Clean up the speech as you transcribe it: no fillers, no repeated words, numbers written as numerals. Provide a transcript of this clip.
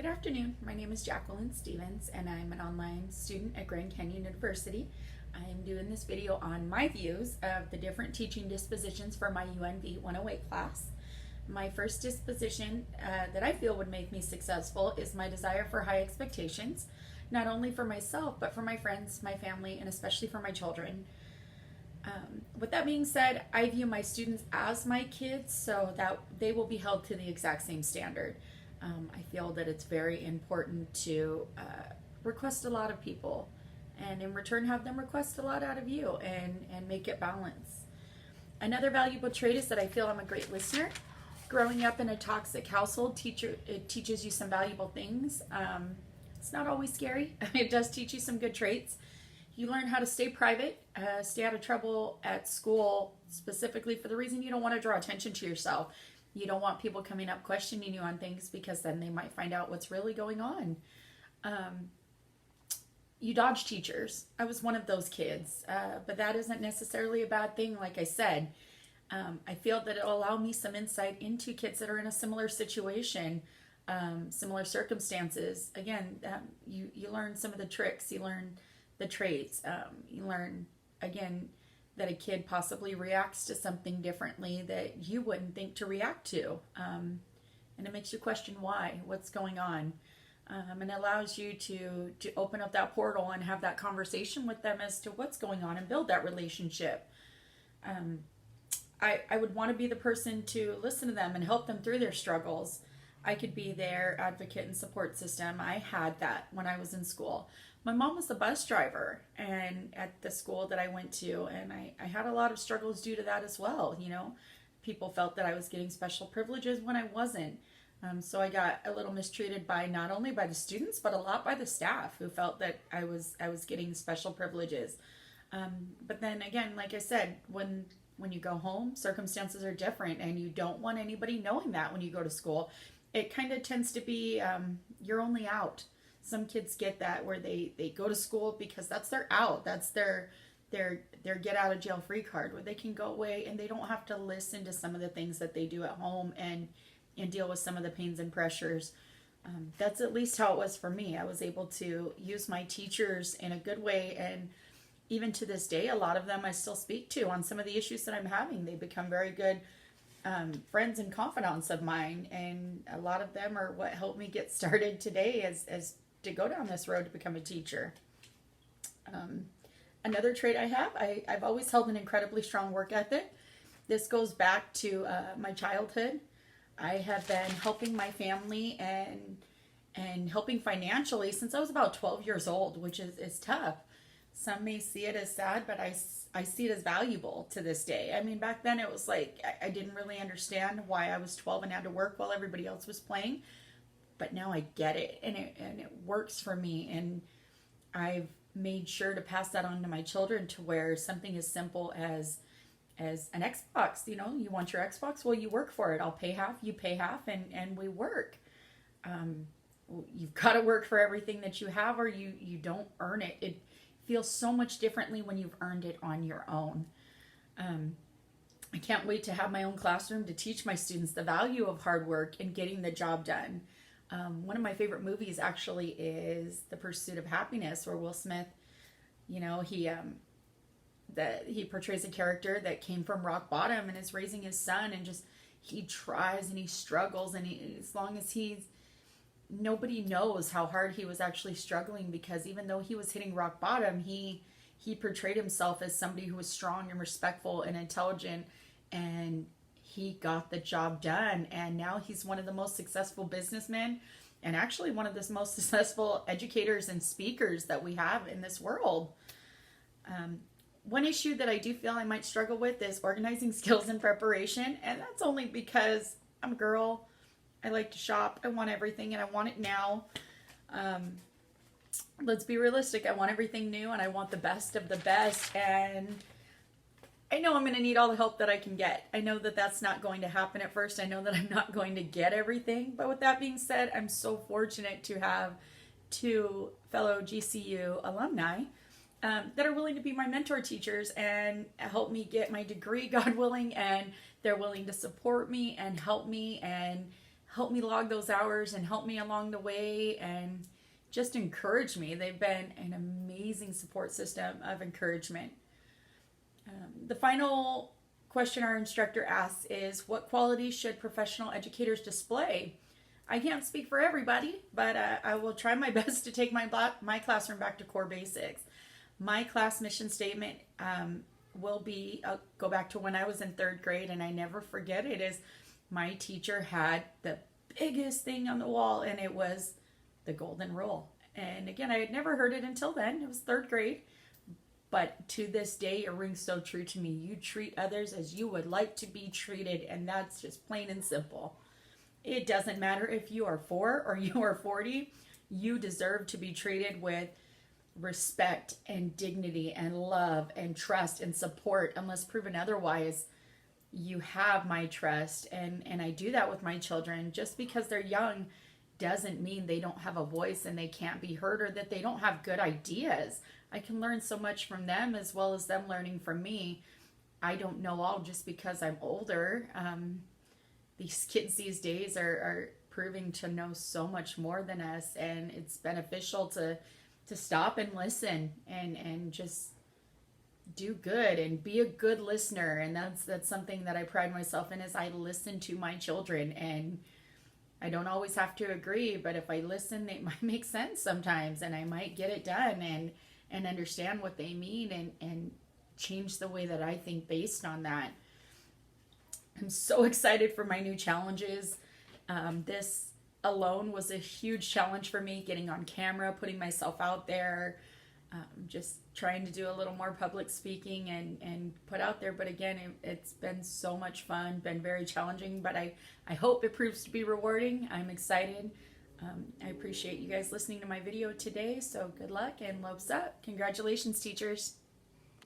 afternoon. My name is Jacqueline Stevens, and I'm an online student at Grand Canyon University. I'm doing this video on my views of the different teaching dispositions for my UNV 108 class. My first disposition that I feel would make me successful is my desire for high expectations, not only for myself, but for my friends, my family, and especially for my children. With that being said, I view my students as my kids so that they will be held to the exact same standard. I feel that it's very important to request a lot of people and in return have them request a lot out of you and make it balance. Another valuable trait is that I feel I'm a great listener. Growing up in a toxic household, it teaches you some valuable things. It's not always scary. It does teach you some good traits. You learn how to stay private, stay out of trouble at school, specifically for the reason you don't want to draw attention to yourself. You don't want people coming up questioning you on things because then they might find out what's really going on. You dodge teachers. I was one of those kids, but that isn't necessarily a bad thing. Like I said, I feel that it'll allow me some insight into kids that are in a similar situation, similar circumstances. Again, you learn some of the tricks, you learn the traits, you learn, again, that a kid possibly reacts to something differently that you wouldn't think to react to. And it makes you question why, what's going on. And allows you to open up that portal and have that conversation with them as to what's going on and build that relationship. I would want to be the person to listen to them and help them through their struggles. I could be their advocate and support system. I had that when I was in school. My mom was the bus driver and at the school that I went to, and I had a lot of struggles due to that as well. You know, people felt that I was getting special privileges when I wasn't. So I got a little mistreated by not only by the students, but a lot by the staff who felt that I was getting special privileges. But then again, like I said, when you go home, circumstances are different, and you don't want anybody knowing that when you go to school. It kind of tends to be you're only out. Some kids get that where they go to school because that's their out. That's their get out of jail free card, where they can go away and they don't have to listen to some of the things that they do at home and deal with some of the pains and pressures. That's at least how it was for me. I was able to use my teachers in a good way, and even to this day, a lot of them I still speak to on some of the issues that I'm having. They become very good friends and confidants of mine, and a lot of them are what helped me get started today as to go down this road to become a teacher. Another trait I have, I've always held an incredibly strong work ethic. This goes back to my childhood. I have been helping my family and helping financially since I was about 12 years old, which is tough. Some may see it as sad, but I see it as valuable to this day. I mean, back then it was like I didn't really understand why I was 12 and had to work while everybody else was playing. But now I get it, and it works for me. And I've made sure to pass that on to my children, to where something as simple as an Xbox, you know, you want your Xbox? Well, you work for it. I'll pay half, you pay half, and we work. You've got to work for everything that you have, or you don't earn it. It feels so much differently when you've earned it on your own. I can't wait to have my own classroom to teach my students the value of hard work and getting the job done. One of my favorite movies actually is The Pursuit of Happiness, where Will Smith, you know, he portrays a character that came from rock bottom and is raising his son, and just he tries and he struggles, and as long as nobody knows how hard he was actually struggling, because even though he was hitting rock bottom, he portrayed himself as somebody who was strong and respectful and intelligent, and he got the job done. And now he's one of the most successful businessmen, and actually one of the most successful educators and speakers that we have in this world. One issue that I do feel I might struggle with is organizing skills and preparation, and that's only because I'm a girl. I like to shop. I want everything, and I want it now. Let's be realistic. I want everything new, and I want the best of the best, and I know I'm going to need all the help that I can get. I know that that's not going to happen at first. I know that I'm not going to get everything, but with that being said, I'm so fortunate to have two fellow GCU alumni that are willing to be my mentor teachers and help me get my degree, God willing, and they're willing to support me and help me and help me log those hours and help me along the way and just encourage me. They've been an amazing support system of encouragement. The final question our instructor asks is, what qualities should professional educators display? I can't speak for everybody, but I will try my best to take my classroom back to core basics. My class mission statement will be, I'll go back to when I was in third grade, and I never forget it, is my teacher had the biggest thing on the wall, and it was the golden rule. And again, I had never heard it until then. It was third grade. But to this day, it rings so true to me. You treat others as you would like to be treated, and that's just plain and simple. It doesn't matter if you are 4 or you are 40. You deserve to be treated with respect and dignity and love and trust and support. Unless proven otherwise, you have my trust. And I do that with my children. Just because they're young doesn't mean they don't have a voice and they can't be heard, or that they don't have good ideas. I can learn so much from them as well as them learning from me. I don't know all just because I'm older. These kids these days are proving to know so much more than us, and it's beneficial to stop and listen and just do good and be a good listener. And that's something that I pride myself in, is I listen to my children, and I don't always have to agree, but if I listen, it might make sense sometimes, and I might get it done and understand what they mean and change the way that I think based on that. I'm so excited for my new challenges. This alone was a huge challenge for me, getting on camera, putting myself out there, just trying to do a little more public speaking and put out there. But again, it's been so much fun, been very challenging, but I hope it proves to be rewarding. I'm excited. I appreciate you guys listening to my video today. So good luck and lobes up. Congratulations, teachers.